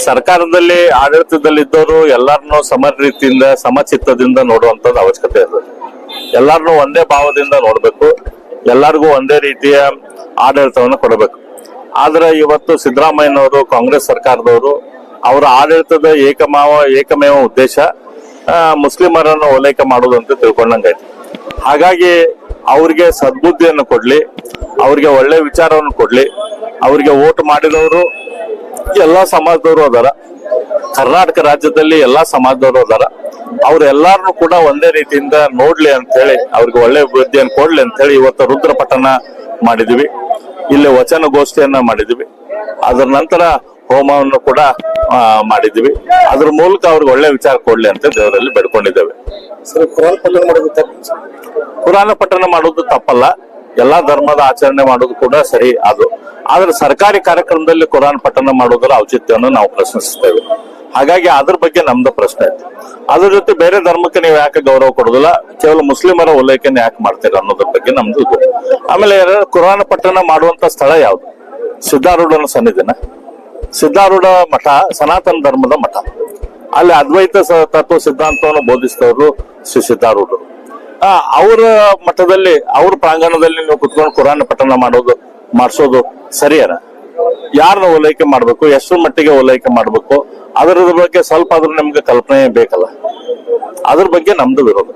ಸರ್ಕಾರದಲ್ಲಿ ಆಡಳಿತದಲ್ಲಿ ಇದ್ದವರು ಎಲ್ಲಾರನ್ನೂ ಸಮ ರೀತಿಯಿಂದ ಸಮಚಿತ್ತದಿಂದ ನೋಡುವಂತದ್ದು ಅವಶ್ಯಕತೆ ಇರ್ತದೆ. ಎಲ್ಲಾರನ್ನೂ ಒಂದೇ ಭಾವದಿಂದ ನೋಡ್ಬೇಕು, ಎಲ್ಲರಿಗೂ ಒಂದೇ ರೀತಿಯ ಆಡಳಿತವನ್ನು ಕೊಡಬೇಕು. ಆದ್ರೆ ಇವತ್ತು ಸಿದ್ದರಾಮಯ್ಯನವರು, ಕಾಂಗ್ರೆಸ್ ಸರ್ಕಾರದವರು ಅವರ ಆಡಳಿತದ ಏಕಮೇವ ಉದ್ದೇಶ ಮುಸ್ಲಿಮರನ್ನು ಓಲೈಕೆ ಮಾಡುವುದು ಅಂತ ತಿಳ್ಕೊಂಡಂಗಾಯ್ತು. ಹಾಗಾಗಿ ಅವ್ರಿಗೆ ಸದ್ಬುದ್ಧಿಯನ್ನು ಕೊಡ್ಲಿ, ಅವ್ರಿಗೆ ಒಳ್ಳೆ ವಿಚಾರವನ್ನು ಕೊಡ್ಲಿ. ಅವ್ರಿಗೆ ವೋಟ್ ಮಾಡಿದವರು ಎಲ್ಲಾ ಸಮಾಜದವರು ಅದಾರ, ಕರ್ನಾಟಕ ರಾಜ್ಯದಲ್ಲಿ ಎಲ್ಲಾ ಸಮಾಜದವರು ಅದಾರ. ಅವ್ರೆಲ್ಲಾರನು ಕೂಡ ಒಂದೇ ರೀತಿಯಿಂದ ನೋಡ್ಲಿ ಅಂತ ಹೇಳಿ, ಅವ್ರಿಗೆ ಒಳ್ಳೆ ಬುದ್ಧಿಯನ್ನು ಕೊಡ್ಲಿ ಅಂತ ಹೇಳಿ ಇವತ್ತು ರುದ್ರ ಪಠಣ ಮಾಡಿದ್ವಿ, ಇಲ್ಲಿ ವಚನಗೋಷ್ಠಿಯನ್ನ ಮಾಡಿದ್ವಿ. ಅದರ ನಂತರ ಹೋಮವನ್ನು ಕೂಡ ಮಾಡಿದ್ವಿ. ಅದ್ರ ಮೂಲಕ ಅವ್ರಿಗೆ ಒಳ್ಳೆ ವಿಚಾರ ಕೊಡ್ಲಿ ಅಂತ ದೇವರಲ್ಲಿ ಬೇಡ್ಕೊಂಡಿದ್ದೇವೆ. ಕುರಾನ್ ಪಠಣ ಮಾಡೋದು ತಪ್ಪಲ್ಲ, ಎಲ್ಲಾ ಧರ್ಮದ ಆಚರಣೆ ಮಾಡೋದು ಕೂಡ ಸರಿ. ಆದ್ರೆ ಸರ್ಕಾರಿ ಕಾರ್ಯಕ್ರಮದಲ್ಲಿ ಕುರಾನ್ ಪಠಣ ಮಾಡೋದರ ಔಚಿತ್ಯವನ್ನು ನಾವು ಪ್ರಶ್ನಿಸುತ್ತೇವೆ. ಹಾಗಾಗಿ ಅದ್ರ ಬಗ್ಗೆ ನಮ್ದು ಪ್ರಶ್ನೆ ಐತಿ. ಅದ್ರ ಜೊತೆ ಬೇರೆ ಧರ್ಮಕ್ಕೆ ನೀವು ಯಾಕೆ ಗೌರವ ಕೊಡೋದಿಲ್ಲ, ಕೇವಲ ಮುಸ್ಲಿಮರ ಉಲ್ಲೇಖನ ಯಾಕೆ ಮಾಡ್ತೀರ ಅನ್ನೋದ್ರ ಬಗ್ಗೆ ನಮ್ದು ಇದು. ಆಮೇಲೆ ಕುರಾನ್ ಪಠಣ ಮಾಡುವಂತ ಸ್ಥಳ ಯಾವ್ದು? ಸಿದ್ಧಾರೂಢನ ಸನ್ನಿಧಿನ? ಸಿದ್ಧಾರೂಢ ಮಠ ಸನಾತನ ಧರ್ಮದ ಮಠ. ಅಲ್ಲಿ ಅದ್ವೈತ ತತ್ವ ಸಿದ್ಧಾಂತವನ್ನು ಬೋಧಿಸಿದವರು ಶ್ರೀ ಸಿದ್ಧಾರೂಢರು. ಅವರ ಮಠದಲ್ಲಿ, ಅವ್ರ ಪ್ರಾಂಗಣದಲ್ಲಿ ನೀವು ಕುತ್ಕೊಂಡು ಕುರಾನ್ ಪಠಣ ಮಾಡಿಸೋದು ಸರಿಯನ? ಯಾರನ್ನ ಓಲೈಕೆ ಮಾಡ್ಬೇಕು, ಎಷ್ಟು ಮಟ್ಟಿಗೆ ಓಲೈಕೆ ಮಾಡ್ಬೇಕು, ಅದರ ಬಗ್ಗೆ ಸ್ವಲ್ಪ ಆದ್ರೂ ನಿಮ್ಗೆ ಕಲ್ಪನೆ ಬೇಕಲ್ಲ. ಅದ್ರ ಬಗ್ಗೆ ನಮ್ದು ವಿರೋಧ.